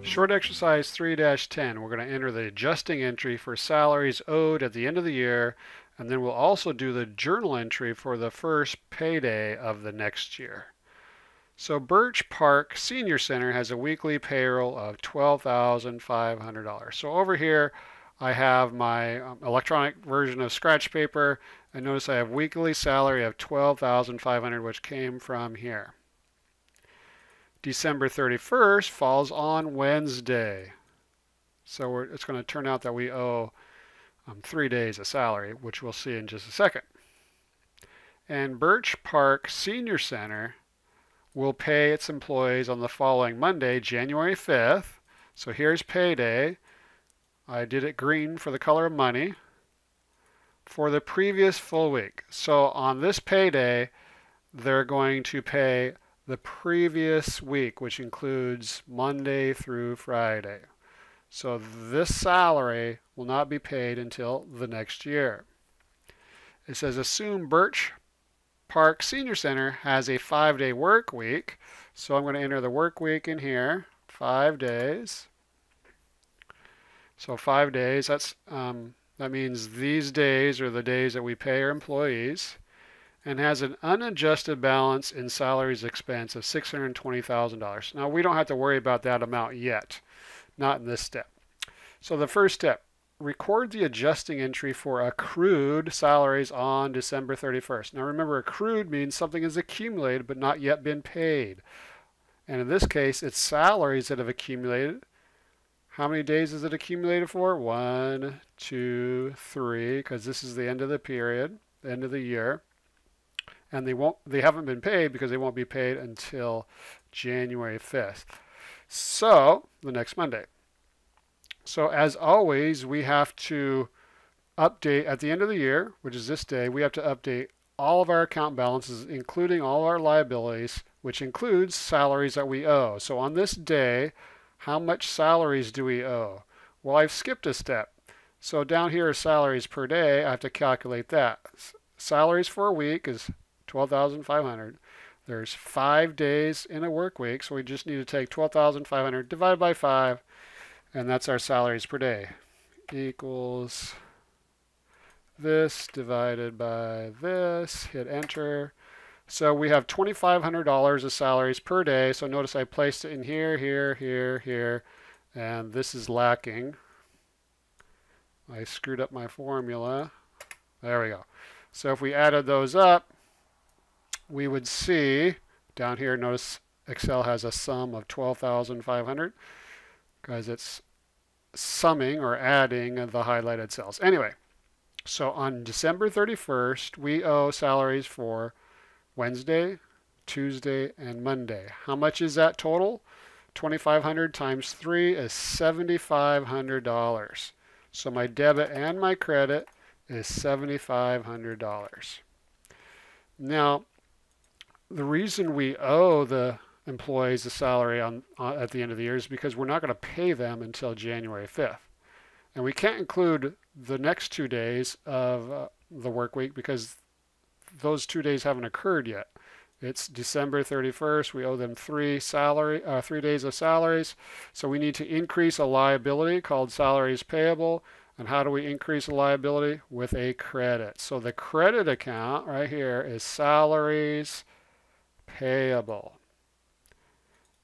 Short exercise 3-10, we're going to enter the adjusting entry for salaries owed at the end of the year, and then we'll also do the journal entry for the first payday of the next year. So Birch Park Senior Center has a weekly payroll of $12,500. So over here I have my electronic version of scratch paper, and notice I have weekly salary of $12,500, which came from here. December 31st falls on Wednesday. So it's going to turn out that we owe 3 days of salary, which we'll see in just a second. And Birch Park Senior Center will pay its employees on the following Monday, January 5th. So here's payday. I did it green for the color of money for the previous full week. So on this payday, they're going to pay the previous week, which includes Monday through Friday. So this salary will not be paid until the next year. It says assume Birch Park Senior Center has a 5-day work week. So I'm going to enter the work week in here, 5 days. So 5 days, that means these days are the days that we pay our employees, and has an unadjusted balance in salaries expense of $620,000. Now we don't have to worry about that amount yet, not in this step. So the first step, record the adjusting entry for accrued salaries on December 31st. Now remember, accrued means something is accumulated but not yet been paid. And in this case, it's salaries that have accumulated. How many days is it accumulated for? 1, 2, 3, because this is the end of the period, the end of the year. And they haven't been paid because they won't be paid until January 5th. So the next Monday. So as always, we have to update at the end of the year, which is this day, we have to update all of our account balances, including all our liabilities, which includes salaries that we owe. So on this day, how much salaries do we owe? Well, I've skipped a step. So down here is salaries per day. I have to calculate that. Salaries for a week is $12,500. There's 5 days in a work week, so we just need to take $12,500 divided by 5, and that's our salaries per day. Equals this divided by this. Hit enter. So we have $2,500 of salaries per day. So notice I placed it in here, here, here, here, and this is lacking. I screwed up my formula. There we go. So if we added those up, we would see down here, notice Excel has a sum of 12,500 because it's summing or adding the highlighted cells. Anyway, so on December 31st, we owe salaries for Wednesday, Tuesday, and Monday. How much is that total? 2,500 times 3 is $7,500. So my debit and my credit is $7,500. Now, the reason we owe the employees a salary at the end of the year is because we're not going to pay them until January 5th. And we can't include the next 2 days of the work week because those 2 days haven't occurred yet. It's December 31st. We owe them 3 days of salaries. So we need to increase a liability called salaries payable. And how do we increase a liability? With a credit. So the credit account right here is salaries payable.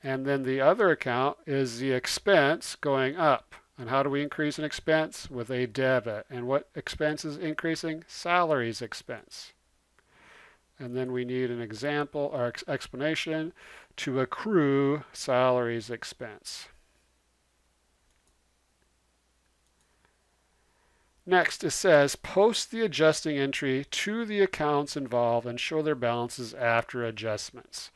And then the other account is the expense going up. And how do we increase an expense? With a debit. And what expense is increasing? Salaries expense. And then we need an example or explanation to accrue salaries expense. Next, it says post the adjusting entry to the accounts involved and show their balances after adjustments.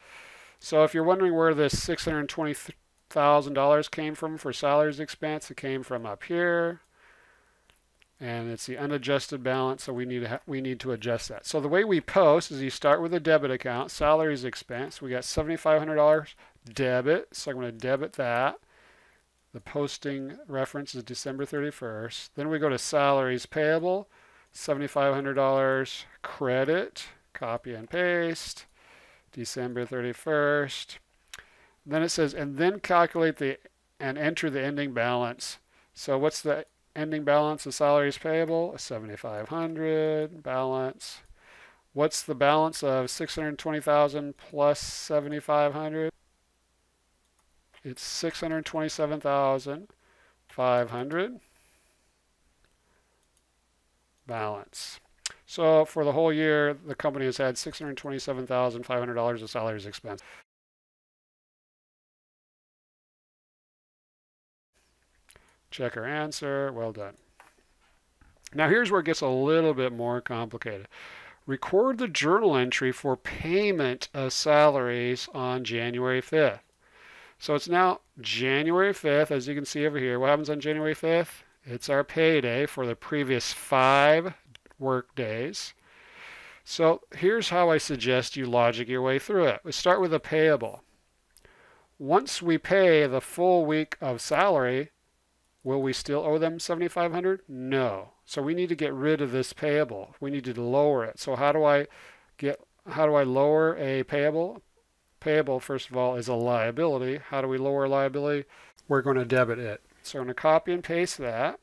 So if you're wondering where this $620,000 came from for salaries expense, it came from up here. And it's the unadjusted balance, so we need to adjust that. So the way we post is you start with a debit account, salaries expense. We got $7,500 debit, so I'm going to debit that. The posting reference is December 31st. Then we go to salaries payable, $7,500 credit, copy and paste, December 31st. Then it says, and then calculate the and enter the ending balance. So what's the ending balance of salaries payable? 7,500 balance. What's the balance of 620,000 plus 7,500? It's 627,500 balance. So for the whole year, the company has had $627,500 of salaries expense. Check our answer. Well done. Now here's where it gets a little bit more complicated. Record the journal entry for payment of salaries on January 5th. So it's now January 5th, as you can see over here. What happens on January 5th? It's our payday for the previous 5 work days. So here's how I suggest you logic your way through it. We start with a payable. Once we pay the full week of salary, will we still owe them $7,500? No. So we need to get rid of this payable. We need to lower it. So how do I lower a payable? Payable, first of all, is a liability. How do we lower a liability? We're going to debit it. So I'm going to copy and paste that.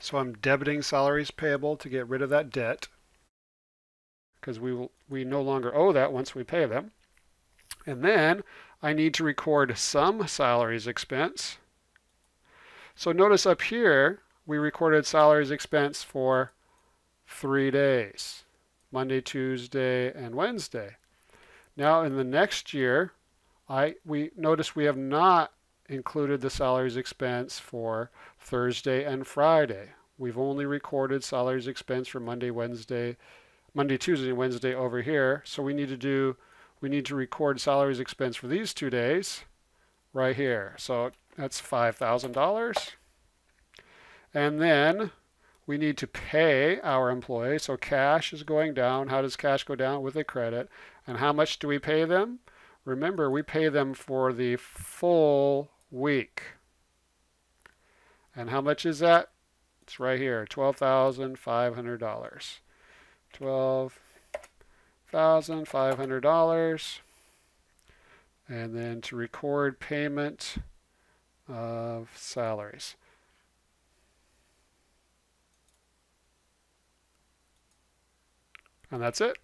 So I'm debiting salaries payable to get rid of that debt, because we no longer owe that once we pay them. And then I need to record some salaries expense. So notice up here, we recorded salaries expense for 3 days, Monday, Tuesday, and Wednesday. Now in the next year, we notice we have not included the salaries expense for Thursday and Friday. We've only recorded salaries expense for Monday, Tuesday, and Wednesday over here. So we need to record salaries expense for these 2 days right here. So that's $5,000. And then we need to pay our employees. So cash is going down. How does cash go down? With a credit. And how much do we pay them? Remember, we pay them for the full week. And how much is that? It's right here, $12,500. $12,500. And then to record payment of salaries. And that's it.